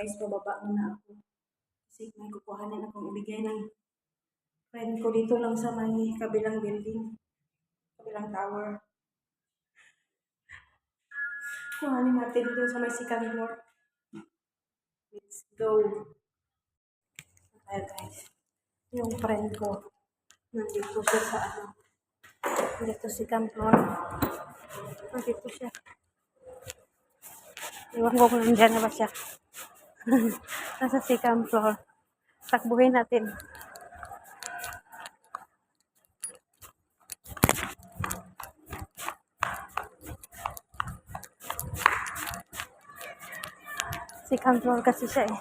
guys, bababa muna ako. Kasi may kukuhanin akong ibigay ng friend ko dito lang sa may kabilang building, kabilang tower. Kuhanin natin dito sa may second floor. Let's go. Ayan guys, yung friend ko, nandito siya sa ano, dito second floor. Nandito siya. Iwan ko kung nandyan na ba siya. Nasa second floor. Takbuhin natin. Second floor kasi siya eh.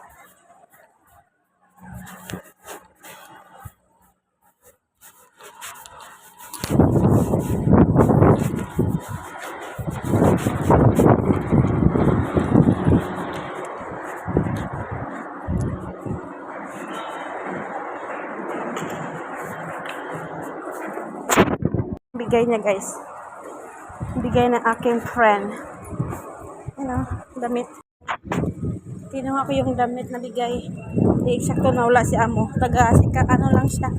Bigay niya guys. Bigay ng aking friend. Damit. Kinuha ko yung damit na bigay. Hindi eksakto na wala si amo. Taga-asika, ano lang siya.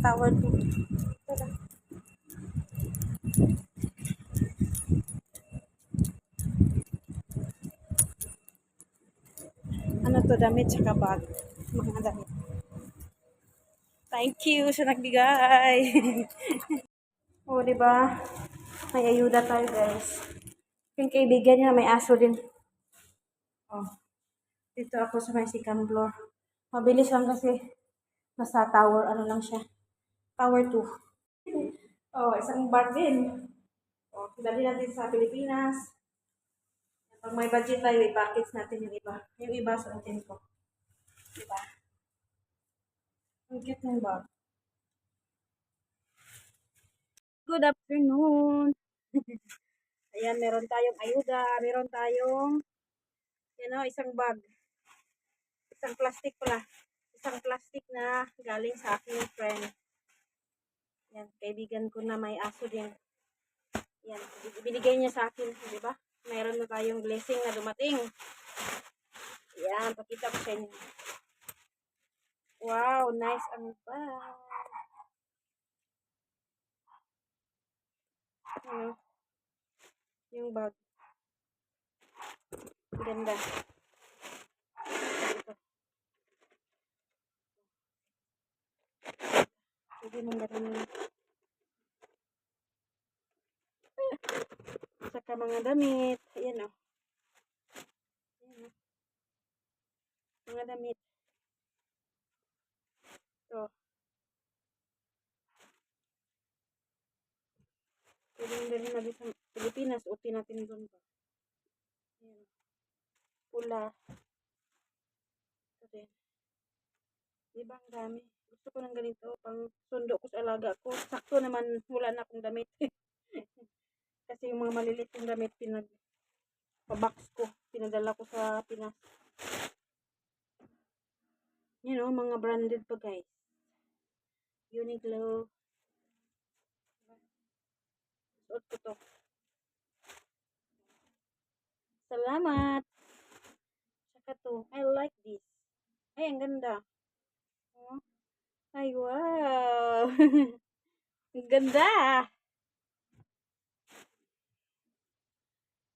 Tower 2. Ano to, damit tsaka bag. Mga damit. Thank you sa nagbigay. O, diba? May ayuda tayo guys. Yung kaibigan niya may aso din. Oh. Dito ako sa may second floor. Mabilis lang kasi nasa tower, ano lang siya. Tower 2. Oh, isang bag din. Oh, dali natin sa Pilipinas. Pag may budget tayo, i-package natin yung iba. Yung iba sa atin ko. Diba? Ang cute ng bag. Good afternoon. Ayan, meron tayong ayuda. Meron tayong, isang bag. Isang plastic pala. Isang plastic na galing sa aking friend. Yan, kaibigan ko na may aso din. Yan, binigay niya sa akin, di ba? Mayroon na tayong blessing na dumating. Yan, pakita ko sa inyo. Wow, nice ang bag. Ano? Yung bag. Ganda. Ito. Pwede mong gano'n. Saka mga damit. Ayan o. Ayan o. Mga damit. Ito. Pwede mong dalhin natin sa Pilipinas. Uti natin doon pa. Ayan. Pula. Ito din. Diba ang dami? Gusto ko ng ganito. Pang sundo ko sa alaga ko. Sakto naman wala na akong damit. Kasi yung mga malilit yung damit pabox ko. Pinadala ko sa Pinas. Yan o, mga branded pa guys. Uniqlo. Suot ko to. Salamat. Saka to. I like this. Ay, ang ganda. Oh. Ay, wow. Ang ganda.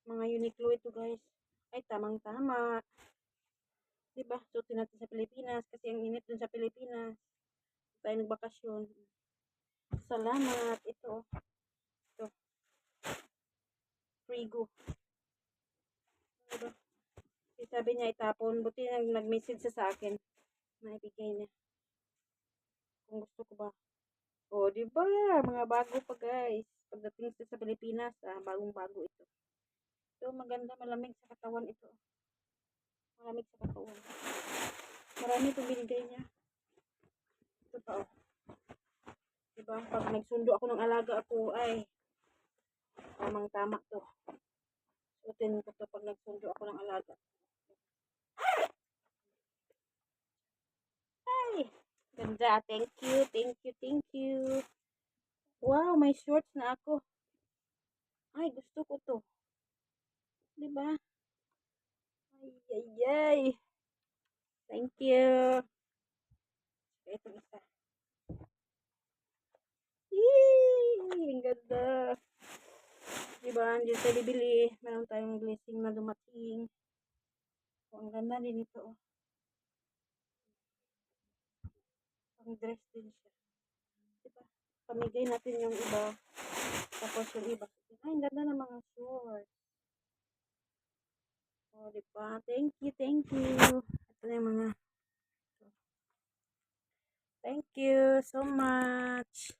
Mga Uniqlo ito guys. Ay, tamang-tama. Diba? Suotin natin sa Pilipinas. Kasi ang init dun sa Pilipinas. Tayo nagbakasyon. Salamat. Ito. Ito. Frigo. Diba? Sabi niya itapon. Buti nag-message sa akin. Naibigay niya. Kung gusto ko ba. O, diba? Mga bago pa guys. Pagdating sa Pilipinas, bagong-bago ito. Ito, maganda. Malamig sa katawan ito. Malamig sa katawan. Marami itong binigay niya. Ito pa, oh. Diba? Pag nagsundo ako ng alaga ako, ay, tamang-tama to. Suotin ko to pag nagsundo ako ng alaga. Ay, ganda. Thank you, thank you, thank you. Wow, may shorts na ako. Ay, gusto ko to. Diba? Ay, ay, ay. Thank you. Ito isa. Yay! Ang ganda. Diba, hindi tayo bibili. Meron tayong blessing na dumating. So, ang ganda din ito. Oh. Ang dress din siya. Diba? Pamigay natin yung iba. Tapos yung iba. Ay, ang ganda ng mga shorts. O, diba? Thank you, thank you. Ito na yung mga. Thank you so much.